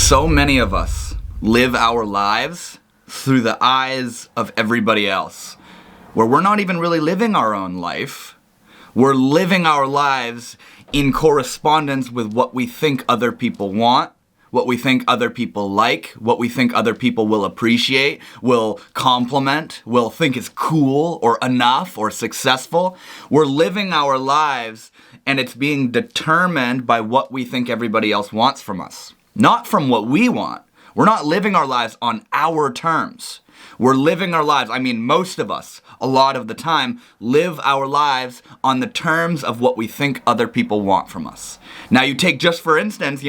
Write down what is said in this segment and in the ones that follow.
So many of us live our lives through the eyes of everybody else, where we're not even really living our own life. We're living our lives in correspondence with what we think other people want, what we think other people like, what we think other people will appreciate, will compliment, will think is cool or enough or successful. We're living our lives and it's being determined by what we think everybody else wants from us, not from what we want. We're not living our lives on our terms. We're living our lives, most of us, a lot of the time, live our lives on the terms of what we think other people want from us. Now you take just for instance,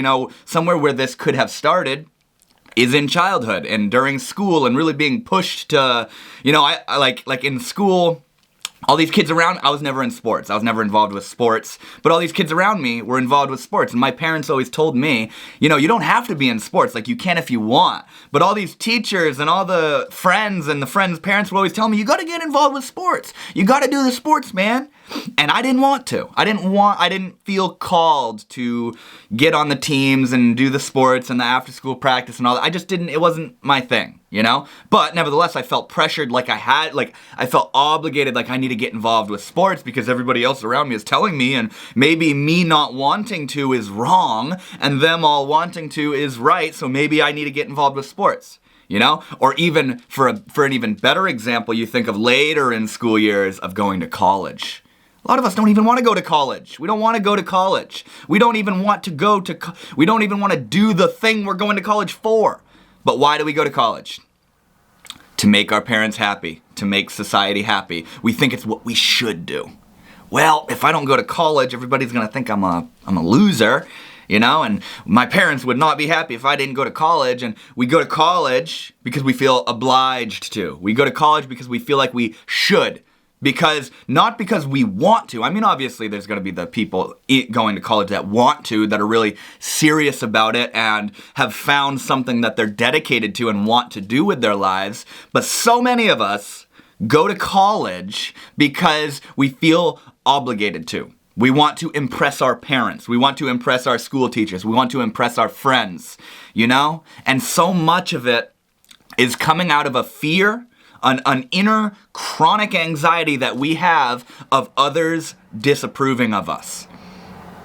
somewhere where this could have started is in childhood and during school and really being pushed to, I like in school, all these kids around, I was never in sports. I was never involved with sports, but all these kids around me were involved with sports. And my parents always told me, you don't have to be in sports. Like you can if you want. But all these teachers and all the friends and the friends' parents would always tell me, you got to get involved with sports. You got to do the sports, man. And I didn't want to. I didn't feel called to get on the teams and do the sports and the after school practice and all that. It wasn't my thing. But nevertheless, I felt pressured I felt obligated like I need to get involved with sports because everybody else around me is telling me, and maybe me not wanting to is wrong and them all wanting to is right, so maybe I need to get involved with sports. Or even for an even better example, you think of later in school years of going to college. A lot of us don't even want to go to college. We don't want to go to college. We don't even want to we don't even want to do the thing we're going to college for. But why do we go to college? To make our parents happy, to make society happy. We think it's what we should do. Well, if I don't go to college, everybody's going to think I'm a loser, and my parents would not be happy if I didn't go to college. And we go to college because we feel obliged to. We go to college because we feel like we should. Not because we want to. Obviously there's going to be the people going to college that want to, that are really serious about it and have found something that they're dedicated to and want to do with their lives. But so many of us go to college because we feel obligated to. We want to impress our parents. We want to impress our school teachers. We want to impress our friends, And so much of it is coming out of a fear, an inner chronic anxiety that we have of others disapproving of us.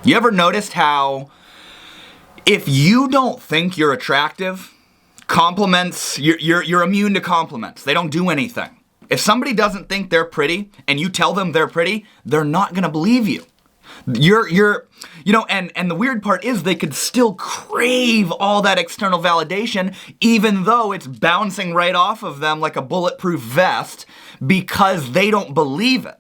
You ever noticed how if you don't think you're attractive, compliments, you're immune to compliments. They don't do anything. If somebody doesn't think they're pretty and you tell them they're pretty, they're not gonna believe you. And the weird part is they could still crave all that external validation even though it's bouncing right off of them like a bulletproof vest because they don't believe it.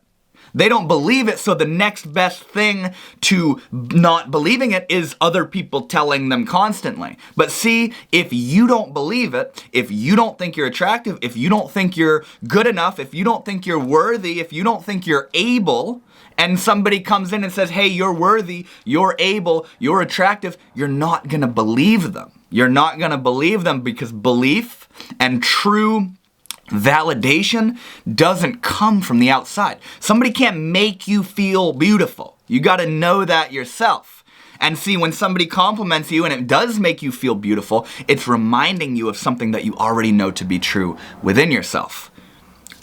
They don't believe it, so the next best thing to not believing it is other people telling them constantly. But see, if you don't believe it, if you don't think you're attractive, if you don't think you're good enough, if you don't think you're worthy, if you don't think you're able, and somebody comes in and says, hey, you're worthy, you're able, you're attractive, you're not gonna believe them. You're not gonna believe them because belief and true validation doesn't come from the outside. Somebody can't make you feel beautiful. You gotta know that yourself. And see, when somebody compliments you and it does make you feel beautiful, it's reminding you of something that you already know to be true within yourself.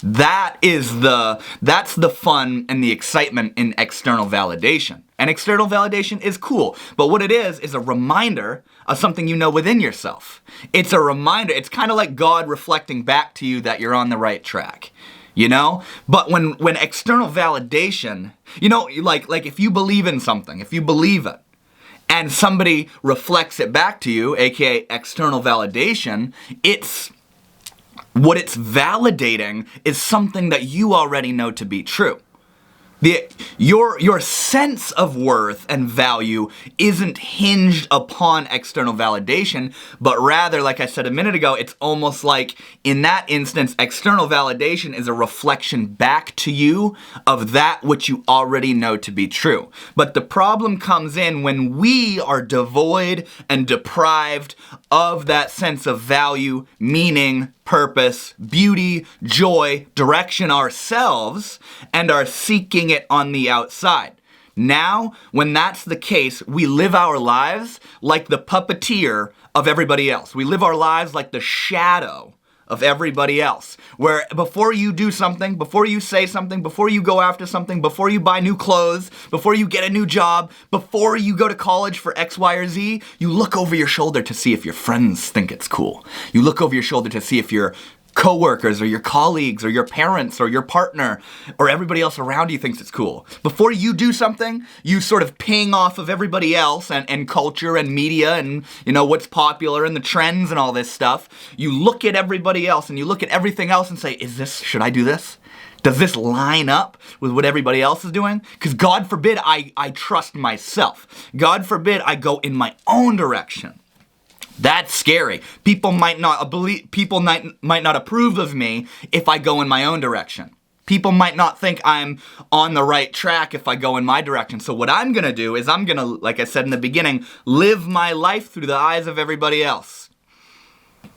That's the fun and the excitement in external validation. And external validation is cool, but what it is a reminder of something you know within yourself. It's a reminder. It's kind of like God reflecting back to you that you're on the right track, But when external validation, like if you believe in something, if you believe it, and somebody reflects it back to you, aka external validation, what it's validating is something that you already know to be true. Your sense of worth and value isn't hinged upon external validation, but rather, like I said a minute ago, it's almost like in that instance, external validation is a reflection back to you of that which you already know to be true. But the problem comes in when we are devoid and deprived of that sense of value, meaning, purpose, beauty, joy, direction ourselves, and are seeking it on the outside. Now, when that's the case, we live our lives like the puppeteer of everybody else. We live our lives like the shadow of everybody else. Where before you do something, before you say something, before you go after something, before you buy new clothes, before you get a new job, before you go to college for X, Y, or Z, you look over your shoulder to see if your friends think it's cool. You look over your shoulder to see if your coworkers or your colleagues or your parents or your partner or everybody else around you thinks it's cool. Before you do something, you sort of ping off of everybody else and culture and media and, you know, what's popular and the trends and all this stuff. You look at everybody else and you look at everything else and say, should I do this? Does this line up with what everybody else is doing? Because God forbid I trust myself. God forbid I go in my own direction. That's scary. People might not approve of me if I go in my own direction. People might not think I'm on the right track if I go in my direction. So what I'm going to do is I'm going to, like I said in the beginning, live my life through the eyes of everybody else.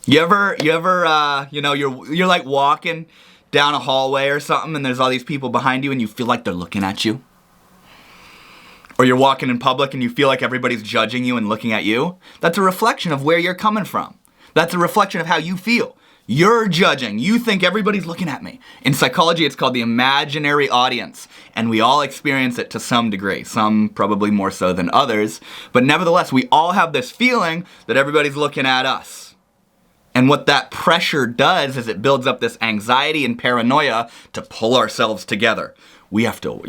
You ever, you're like walking down a hallway or something and there's all these people behind you and you feel like they're looking at you? Or you're walking in public and you feel like everybody's judging you and looking at you? That's a reflection of where you're coming from. That's a reflection of how you feel. You're judging. You think everybody's looking at me. In psychology, it's called the imaginary audience. And we all experience it to some degree. Some probably more so than others. But nevertheless, we all have this feeling that everybody's looking at us. And what that pressure does is it builds up this anxiety and paranoia to pull ourselves together. We have to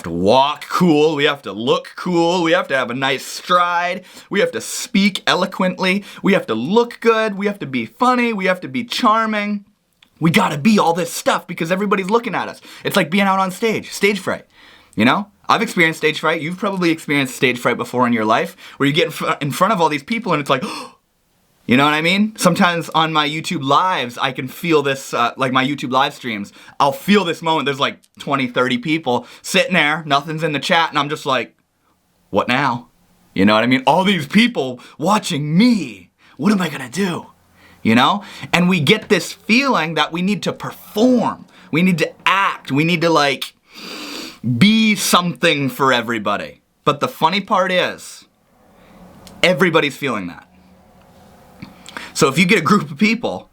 walk cool, we have to look cool, we have to have a nice stride, we have to speak eloquently, we have to look good, we have to be funny, we have to be charming. We gotta be all this stuff because everybody's looking at us. It's like being out on stage fright, you know? I've experienced stage fright, you've probably experienced stage fright before in your life, where you get in front of all these people and it's like, you know what I mean? Sometimes on my YouTube lives, I can feel this, like my YouTube live streams, I'll feel this moment. There's like 20, 30 people sitting there, nothing's in the chat, and I'm just like, what now? You know what I mean? All these people watching me. What am I gonna do? You know? And we get this feeling that we need to perform. We need to act. We need to like be something for everybody. But the funny part is, everybody's feeling that. So if you get a group of people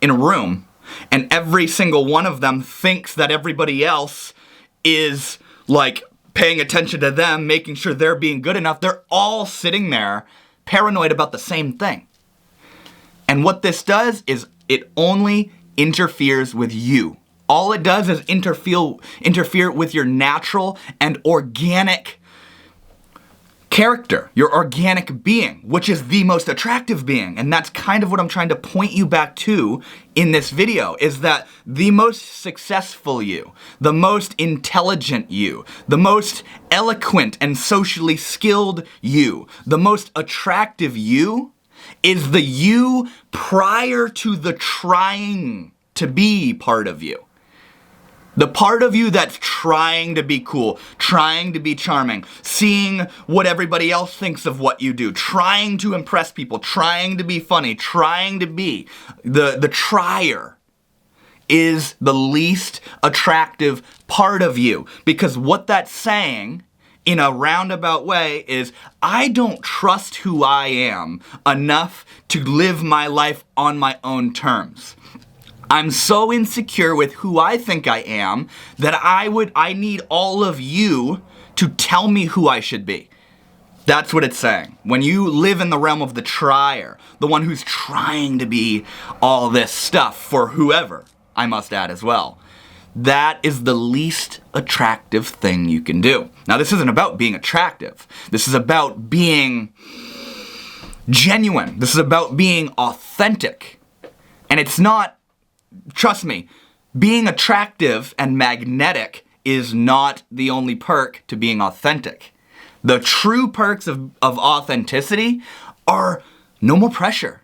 in a room and every single one of them thinks that everybody else is like paying attention to them, making sure they're being good enough, they're all sitting there paranoid about the same thing. And what this does is it only interferes with you. All it does is interfere with your natural and organic character, your organic being, which is the most attractive being. And that's kind of what I'm trying to point you back to in this video, is that the most successful you, the most intelligent you, the most eloquent and socially skilled you, the most attractive you is the you prior to the trying to be part of you. The part of you that's trying to be cool, trying to be charming, seeing what everybody else thinks of what you do, trying to impress people, trying to be funny, trying to be the trier is the least attractive part of you. Because what that's saying in a roundabout way is, I don't trust who I am enough to live my life on my own terms. I'm so insecure with who I think I am that I need all of you to tell me who I should be. That's what it's saying. When you live in the realm of the trier, the one who's trying to be all this stuff for whoever, I must add as well, that is the least attractive thing you can do. Now, this isn't about being attractive. This is about being genuine. This is about being authentic. And it's not, trust me, being attractive and magnetic is not the only perk to being authentic. The true perks of authenticity are no more pressure.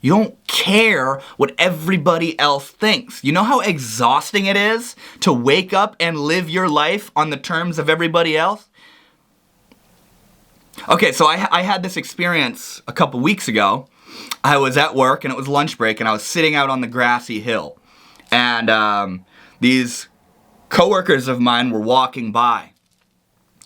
You don't care what everybody else thinks. You know how exhausting it is to wake up and live your life on the terms of everybody else? Okay, so I had this experience a couple weeks ago. I was at work and it was lunch break and I was sitting out on the grassy hill. And these coworkers of mine were walking by.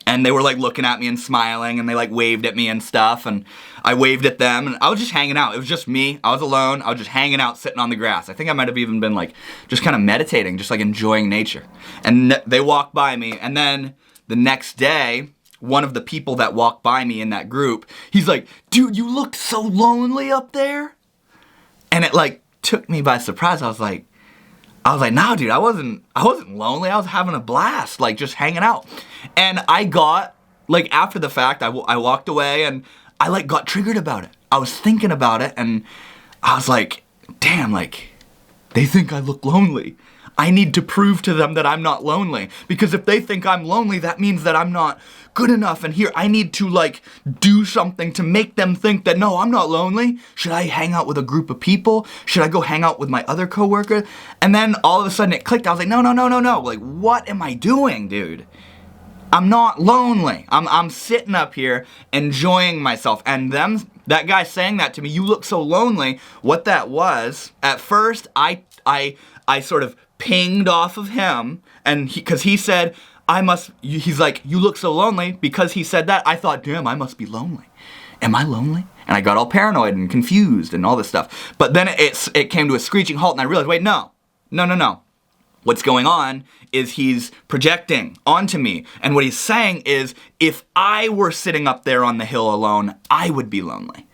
And they were like looking at me and smiling, and they like waved at me and stuff, and I waved at them, and I was just hanging out. It was just me. I was alone. I was just hanging out, sitting on the grass. I think I might have even been like just kind of meditating, just like enjoying nature. And they walked by me, and then the next day, one of the people that walked by me in that group, he's like, "Dude, you look so lonely up there." And it like took me by surprise. I was like, "No, dude, I wasn't lonely. I was having a blast, like just hanging out." And I got, like after the fact, I walked away and I like got triggered about it. I was thinking about it and I was like, damn, like they think I look lonely. I need to prove to them that I'm not lonely. Because if they think I'm lonely, that means that I'm not good enough. And here, I need to like do something to make them think that, no, I'm not lonely. Should I hang out with a group of people? Should I go hang out with my other coworker? And then all of a sudden it clicked. I was like, no. Like, what am I doing, dude? I'm not lonely. I'm sitting up here enjoying myself. And that guy saying that to me, "You look so lonely." What that was, at first, I sort of pinged off of him, and because he said, he's like, "You look so lonely." Because he said that, I thought, damn, I must be lonely. Am I lonely? And I got all paranoid and confused and all this stuff. But then it came to a screeching halt, and I realized, wait, no. What's going on is he's projecting onto me. And what he's saying is, if I were sitting up there on the hill alone, I would be lonely.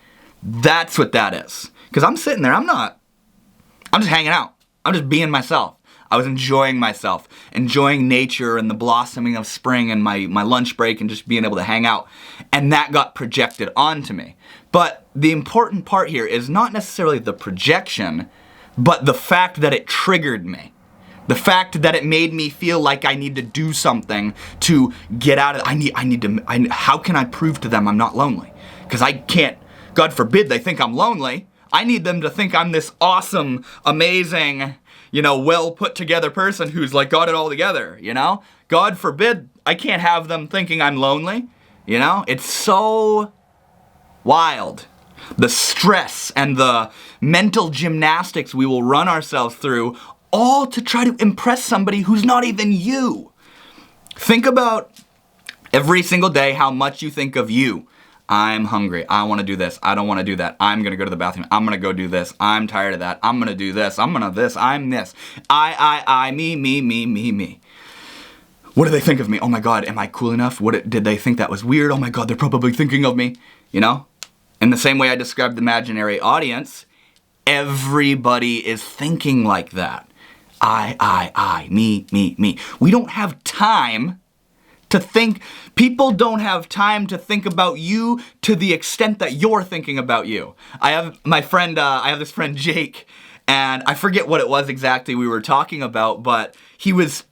That's what that is. Because I'm sitting there, I'm just hanging out. I'm just being myself. I was enjoying myself, enjoying nature and the blossoming of spring and my lunch break and just being able to hang out. And that got projected onto me. But the important part here is not necessarily the projection, but the fact that it triggered me. The fact that it made me feel like I need to do something to get out of it. How can I prove to them I'm not lonely? Because I can't, God forbid they think I'm lonely. I need them to think I'm this awesome, amazing, well put together person who's like got it all together, God forbid I can't have them thinking I'm lonely, It's so wild. The stress and the mental gymnastics we will run ourselves through, all to try to impress somebody who's not even you. Think about every single day how much you think of you. I'm hungry. I want to do this. I don't want to do that. I'm going to go to the bathroom. I'm going to go do this. I'm tired of that. I'm going to do this. I'm this. I'm this. I, me. What do they think of me? Oh my God, am I cool enough? Did they think that was weird? Oh my God, they're probably thinking of me. In the same way I described the imaginary audience, everybody is thinking like that. I, me. We don't have time to think. People don't have time to think about you to the extent that you're thinking about you. I have this friend Jake, and I forget what it was exactly we were talking about, but he was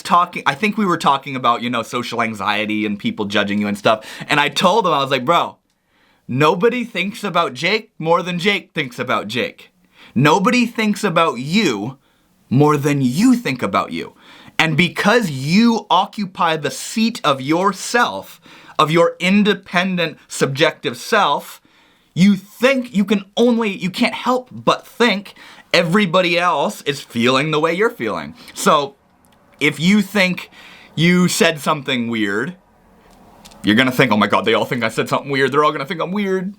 talking, I think we were talking about, social anxiety and people judging you and stuff. And I told him, I was like, bro, nobody thinks about Jake more than Jake thinks about Jake. Nobody thinks about you more than you think about you. And because you occupy the seat of yourself, of your independent, subjective self, you think you can't help but think everybody else is feeling the way you're feeling. So if you think you said something weird, you're gonna think, oh my God, they all think I said something weird. They're all gonna think I'm weird,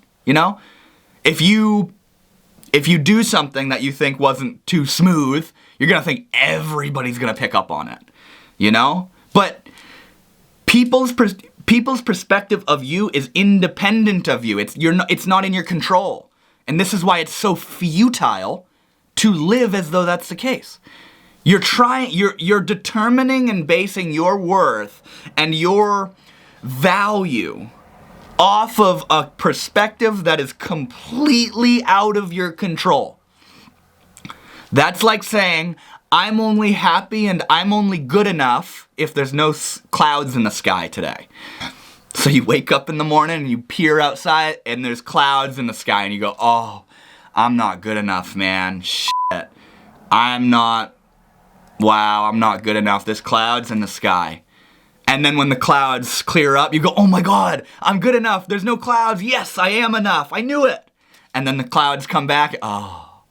If you do something that you think wasn't too smooth, you're gonna think everybody's gonna pick up on it, But people's perspective of you is independent of you. It's not in your control, and this is why it's so futile to live as though that's the case. You're determining and basing your worth and your value off of a perspective that is completely out of your control. That's like saying, I'm only happy and I'm only good enough if there's no clouds in the sky today. So you wake up in the morning and you peer outside and there's clouds in the sky and you go, oh, I'm not good enough, man. Shit. I'm not good enough. There's clouds in the sky. And then when the clouds clear up, you go, oh my God, I'm good enough. There's no clouds. Yes, I am enough. I knew it. And then the clouds come back. Oh,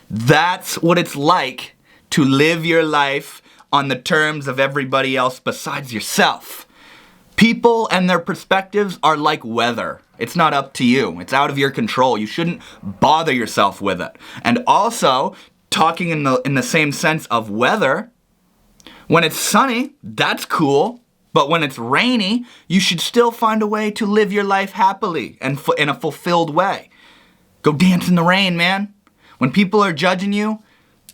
that's what it's like to live your life on the terms of everybody else besides yourself. People and their perspectives are like weather. It's not up to you. It's out of your control. You shouldn't bother yourself with it. And also, talking in the same sense of weather, when it's sunny, that's cool. But when it's rainy, you should still find a way to live your life happily and in a fulfilled way. Go dance in the rain, man. When people are judging you,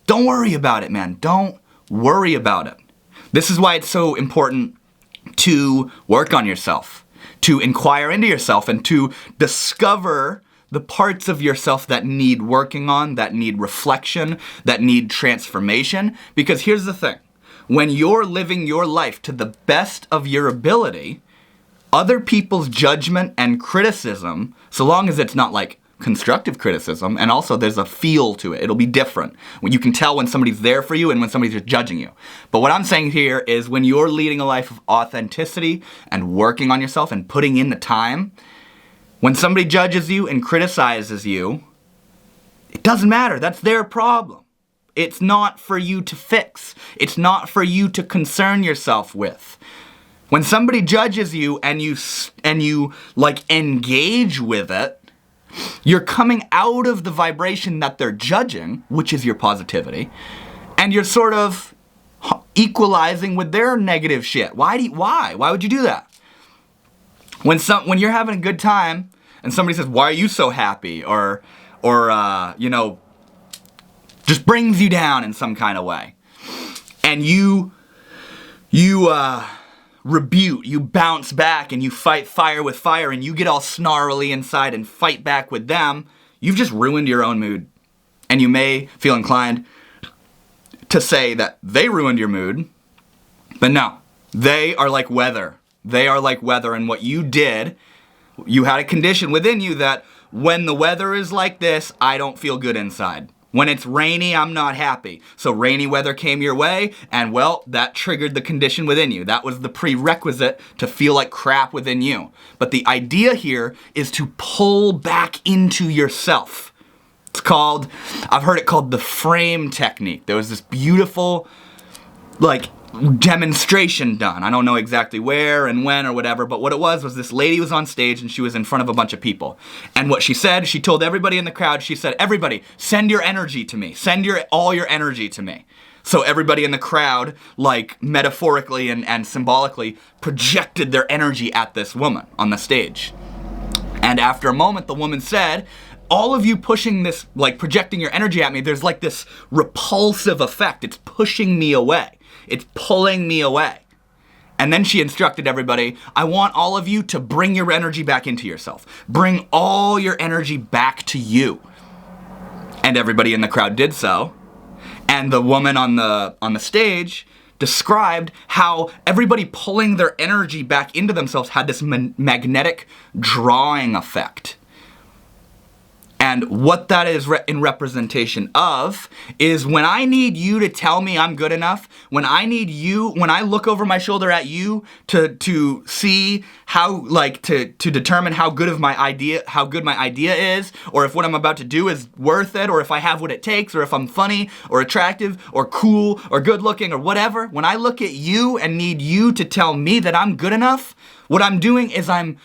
don't worry about it, man. Don't worry about it. This is why it's so important to work on yourself, to inquire into yourself, and to discover the parts of yourself that need working on, that need reflection, that need transformation. Because here's the thing. When you're living your life to the best of your ability, other people's judgment and criticism, so long as it's not like constructive criticism, and also there's a feel to it. It'll be different. When you can tell when somebody's there for you and when somebody's just judging you. But what I'm saying here is when you're leading a life of authenticity and working on yourself and putting in the time, when somebody judges you and criticizes you, it doesn't matter. That's their problem. It's not for you to fix. It's not for you to concern yourself with. When somebody judges you and you like engage with it, you're coming out of the vibration that they're judging, which is your positivity, and you're sort of equalizing with their negative shit. Why would you do that? When you're having a good time and somebody says, "Why are you so happy?" or just brings you down in some kind of way, and you rebuke, you bounce back, and you fight fire with fire, and you get all snarly inside and fight back with them, you've just ruined your own mood. And you may feel inclined to say that they ruined your mood, but no, they are like weather. They are like weather, and what you did, you had a condition within you that when the weather is like this, I don't feel good inside. When it's rainy, I'm not happy. So rainy weather came your way, and well, that triggered the condition within you. That was the prerequisite to feel like crap within you. But the idea here is to pull back into yourself. It's called, I've heard it called the frame technique. There was this beautiful, demonstration done. I don't know exactly where and when or whatever, but what it was this lady was on stage and she was in front of a bunch of people. And what she said, she told everybody in the crowd, she said, "Everybody, send your energy to me. Send all your energy to me." So everybody in the crowd, metaphorically and symbolically, projected their energy at this woman on the stage. And after a moment, the woman said, "All of you pushing this, projecting your energy at me, there's this repulsive effect. It's pushing me away. It's pulling me away." And then she instructed everybody, "I want all of you to bring your energy back into yourself. Bring all your energy back to you." And everybody in the crowd did so. And the woman on the stage described how everybody pulling their energy back into themselves had this magnetic drawing effect. And what that is in representation of is when I need you to tell me I'm good enough, when I look over my shoulder at you to see how, to determine how good my idea is, or if what I'm about to do is worth it, or if I have what it takes, or if I'm funny, or attractive, or cool, or good looking, or whatever, when I look at you and need you to tell me that I'm good enough, what I'm doing is I'm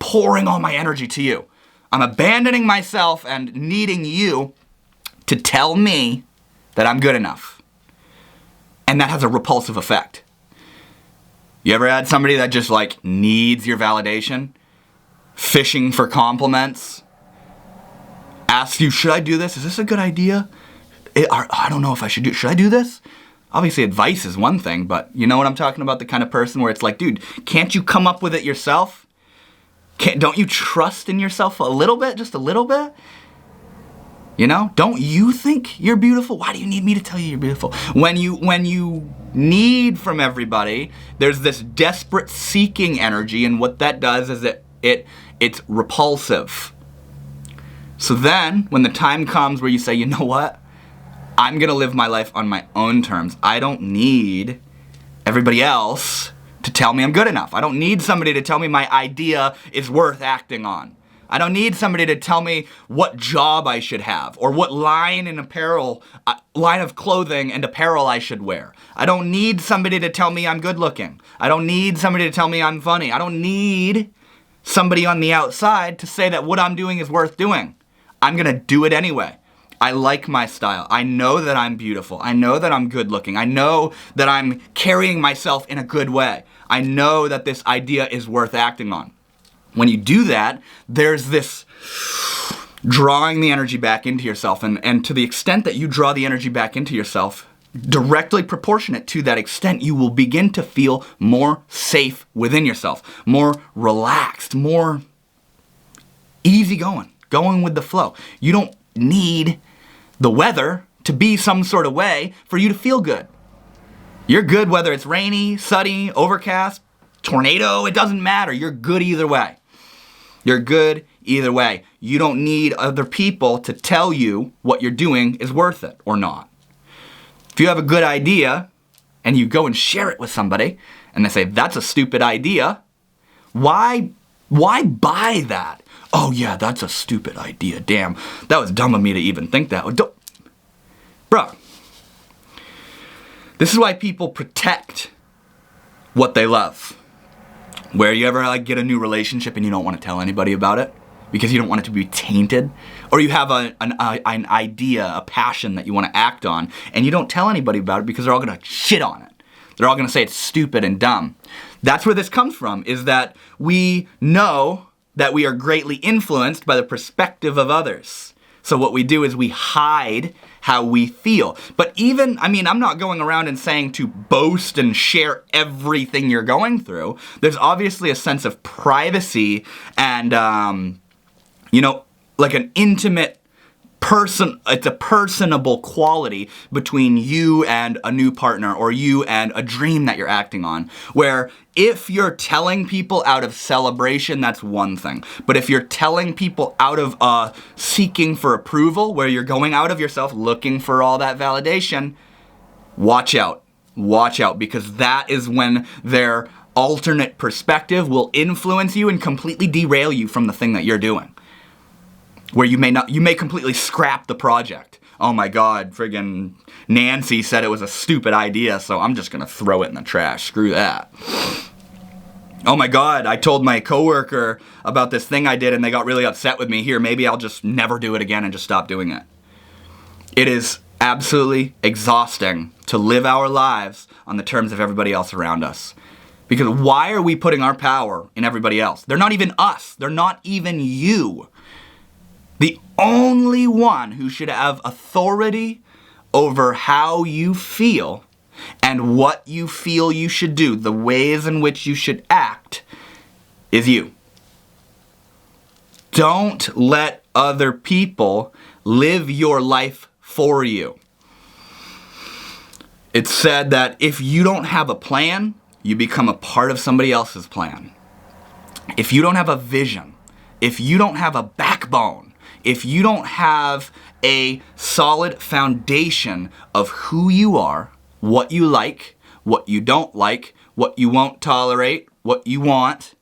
pouring all my energy to you. I'm abandoning myself and needing you to tell me that I'm good enough. And that has a repulsive effect. You ever had somebody that just needs your validation? Fishing for compliments? Asks you, "Should I do this? Is this a good idea? I don't know if I should do it. Should I do this?" Obviously advice is one thing, but you know what I'm talking about? The kind of person where it's dude, can't you come up with it yourself? Don't you trust in yourself a little bit? Just a little bit? Don't you think you're beautiful? Why do you need me to tell you you're beautiful? When you need from everybody, there's this desperate seeking energy, and what that does is it's repulsive. So then, when the time comes where you say, "You know what? I'm gonna live my life on my own terms. I don't need everybody else to tell me I'm good enough. I don't need somebody to tell me my idea is worth acting on. I don't need somebody to tell me what job I should have or what line of clothing and apparel I should wear. I don't need somebody to tell me I'm good looking. I don't need somebody to tell me I'm funny. I don't need somebody on the outside to say that what I'm doing is worth doing. I'm going to do it anyway. I like my style. I know that I'm beautiful. I know that I'm good looking. I know that I'm carrying myself in a good way. I know that this idea is worth acting on. When you do that, there's this drawing the energy back into yourself. And to the extent that you draw the energy back into yourself, directly proportionate to that extent, you will begin to feel more safe within yourself, more relaxed, more easygoing, going with the flow. You don't need the weather to be some sort of way for you to feel good. You're good whether it's rainy, sunny, overcast, tornado, it doesn't matter. You're good either way. You're good either way. You don't need other people to tell you what you're doing is worth it or not. If you have a good idea and you go and share it with somebody and they say, that's a stupid idea, why buy that? Oh yeah, that's a stupid idea. Damn, that was dumb of me to even think that. Bro, this is why people protect what they love. Where you ever get a new relationship and you don't want to tell anybody about it because you don't want it to be tainted, or you have an idea, a passion that you want to act on, and you don't tell anybody about it because they're all going to shit on it. They're all going to say it's stupid and dumb. That's where this comes from, is that we know that we are greatly influenced by the perspective of others. So what we do is we hide how we feel. But I'm not going around and saying to boast and share everything you're going through. There's obviously a sense of privacy and, like an intimate it's a personable quality between you and a new partner or you and a dream that you're acting on. Where if you're telling people out of celebration, that's one thing. But if you're telling people out of seeking for approval, where you're going out of yourself looking for all that validation, watch out. Watch out, because that is when their alternate perspective will influence you and completely derail you from the thing that you're doing. Where you may completely scrap the project. Oh my God, friggin' Nancy said it was a stupid idea, so I'm just gonna throw it in the trash. Screw that. Oh my God, I told my coworker about this thing I did and they got really upset with me. Here, maybe I'll just never do it again and just stop doing it. It is absolutely exhausting to live our lives on the terms of everybody else around us. Because why are we putting our power in everybody else? They're not even us. They're not even you. The only one who should have authority over how you feel and what you feel you should do, the ways in which you should act, is you. Don't let other people live your life for you. It's said that if you don't have a plan, you become a part of somebody else's plan. If you don't have a vision, if you don't have a backbone, if you don't have a solid foundation of who you are, what you like, what you don't like, what you won't tolerate, what you want,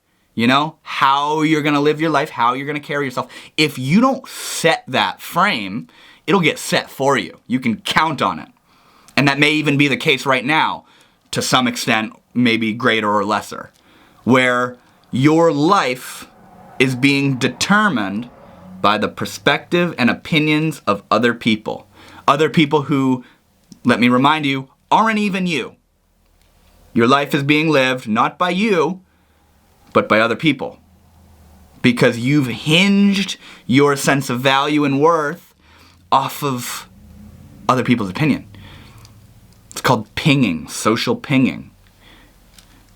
how you're going to live your life, how you're going to carry yourself. If you don't set that frame, it'll get set for you. You can count on it. And that may even be the case right now, to some extent, maybe greater or lesser, where your life is being determined by the perspective and opinions of other people. Other people who, let me remind you, aren't even you. Your life is being lived not by you, but by other people. Because you've hinged your sense of value and worth off of other people's opinion. It's called pinging, social pinging.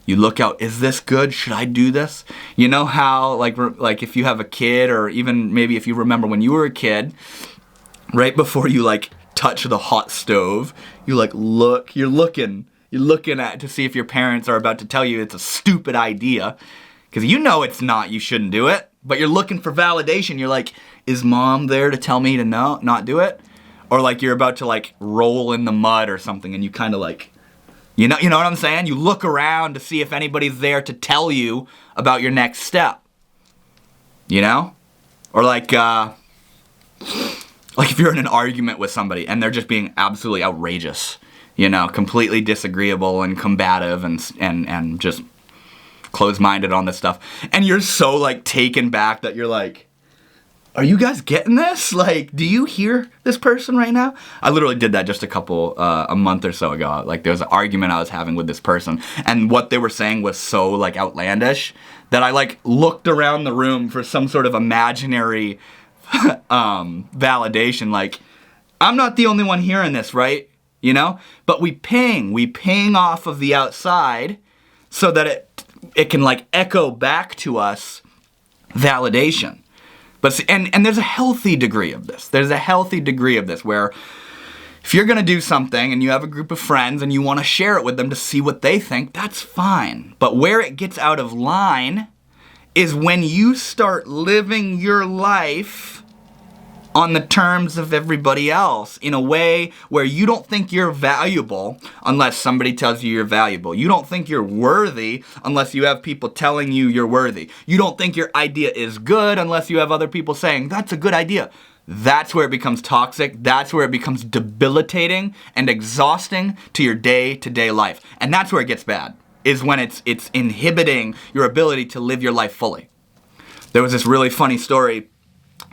You look out, is this good? Should I do this? You know how, like if you have a kid, or even maybe if you remember when you were a kid, right before you touch the hot stove, you look, you're looking at to see if your parents are about to tell you it's a stupid idea, because it's not, you shouldn't do it, but you're looking for validation. You're like, is mom there to tell me to not do it? Or you're about to roll in the mud or something, and you kind of you know what I'm saying? You look around to see if anybody's there to tell you about your next step. Or like if you're in an argument with somebody and they're just being absolutely outrageous, you know, completely disagreeable and combative and just closed-minded on this stuff, and you're so like taken back that you're like, are you guys getting this? Like, do you hear this person right now? I literally did that just a month or so ago. Like, there was an argument I was having with this person, and what they were saying was so like outlandish that I like looked around the room for some sort of imaginary validation. Like, I'm not the only one hearing this, right? You know? But we ping off of the outside so that it can like echo back to us validation. But and there's a healthy degree of this. There's a healthy degree of this where if you're gonna do something and you have a group of friends and you want to share it with them to see what they think, that's fine. But where it gets out of line is when you start living your life on the terms of everybody else in a way where you don't think you're valuable unless somebody tells you you're valuable. You don't think you're worthy unless you have people telling you you're worthy. You don't think your idea is good unless you have other people saying, that's a good idea. That's where it becomes toxic. That's where it becomes debilitating and exhausting to your day-to-day life. And that's where it gets bad, is when it's inhibiting your ability to live your life fully. There was this really funny story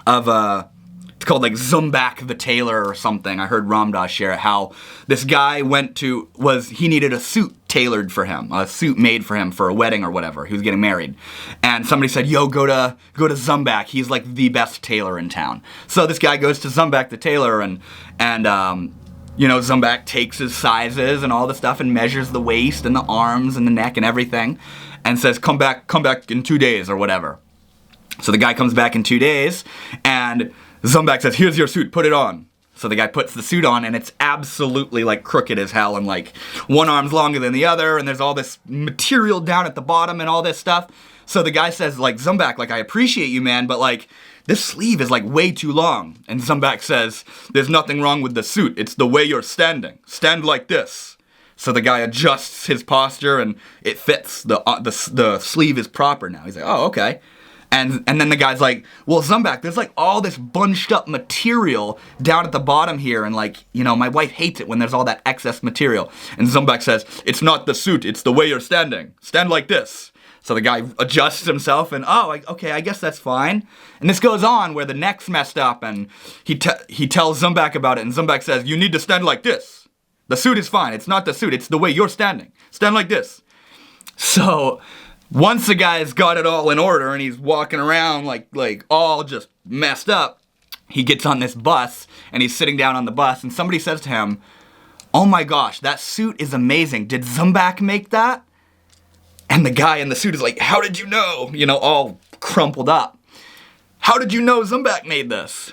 of it's called like Zumbak the Tailor or something. I heard Ramdas share it, how this guy he needed a suit tailored for him, a suit made for him for a wedding or whatever. He was getting married. And somebody said, yo, go to Zumbak. He's like the best tailor in town. So this guy goes to Zumbak the tailor and you know, Zumbak takes his sizes and all the stuff and measures the waist and the arms and the neck and everything and says, come back in 2 days or whatever. So the guy comes back in 2 days and Zumbak says, here's your suit, put it on. So the guy puts the suit on and it's absolutely like crooked as hell and like one arm's longer than the other and there's all this material down at the bottom and all this stuff. So the guy says like, Zumbak, like I appreciate you, man, but like this sleeve is like way too long. And Zumbak says, there's nothing wrong with the suit. It's the way you're standing. Stand like this. So the guy adjusts his posture and it fits. The sleeve is proper now. He's like, oh, okay. And then the guy's like, well, Zumbak, there's like all this bunched up material down at the bottom here. And like, you know, my wife hates it when there's all that excess material. And Zumbak says, it's not the suit, it's the way you're standing. Stand like this. So the guy adjusts himself and, okay, I guess that's fine. And this goes on where the neck's messed up and he tells Zumbak about it. And Zumbak says, you need to stand like this. The suit is fine. It's not the suit. It's the way you're standing. Stand like this. So once the guy's got it all in order and he's walking around like all just messed up, he gets on this bus and he's sitting down on the bus and somebody says to him, oh my gosh, that suit is amazing. Did Zumbak make that? And the guy in the suit is like, how did you know? You know, all crumpled up. How did you know Zumbak made this?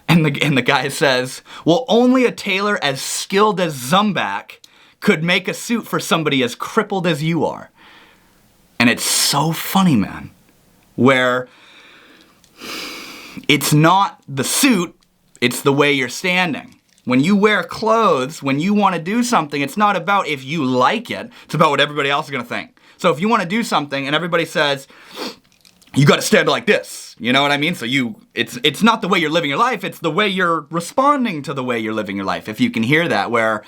And the guy says, well, only a tailor as skilled as Zumbak could make a suit for somebody as crippled as you are. And it's so funny, man, where it's not the suit, it's the way you're standing. When you wear clothes, when you want to do something, it's not about if you like it, it's about what everybody else is going to think. So if you want to do something and everybody says, you got to stand like this, you know what I mean? So it's not the way you're living your life, it's the way you're responding to the way you're living your life. If you can hear that, where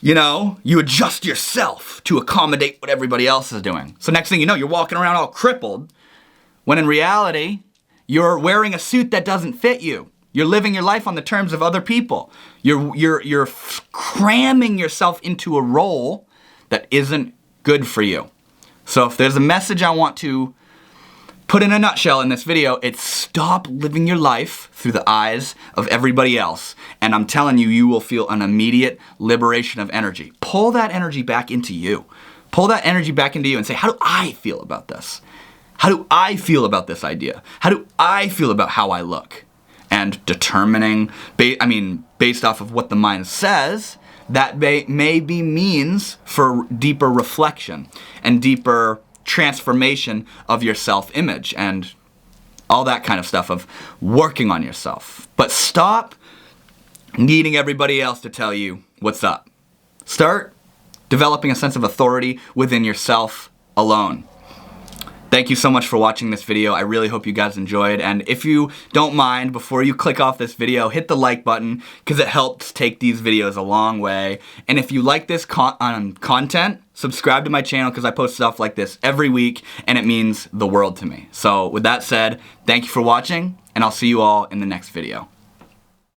you know, you adjust yourself to accommodate what everybody else is doing. So next thing you know, you're walking around all crippled, when in reality, you're wearing a suit that doesn't fit you. You're living your life on the terms of other people. You're cramming yourself into a role that isn't good for you. So if there's a message I want to put in a nutshell in this video, it's stop living your life through the eyes of everybody else. And I'm telling you, you will feel an immediate liberation of energy. Pull that energy back into you. Pull that energy back into you and say, how do I feel about this? How do I feel about this idea? How do I feel about how I look? And determining, based off of what the mind says, that may be means for deeper reflection and deeper transformation of your self-image and all that kind of stuff of working on yourself. But stop needing everybody else to tell you what's up. Start developing a sense of authority within yourself alone. Thank you so much for watching this video. I really hope you guys enjoyed. And if you don't mind, before you click off this video, hit the like button because it helps take these videos a long way. And if you like this content, subscribe to my channel because I post stuff like this every week and it means the world to me. So with that said, thank you for watching and I'll see you all in the next video.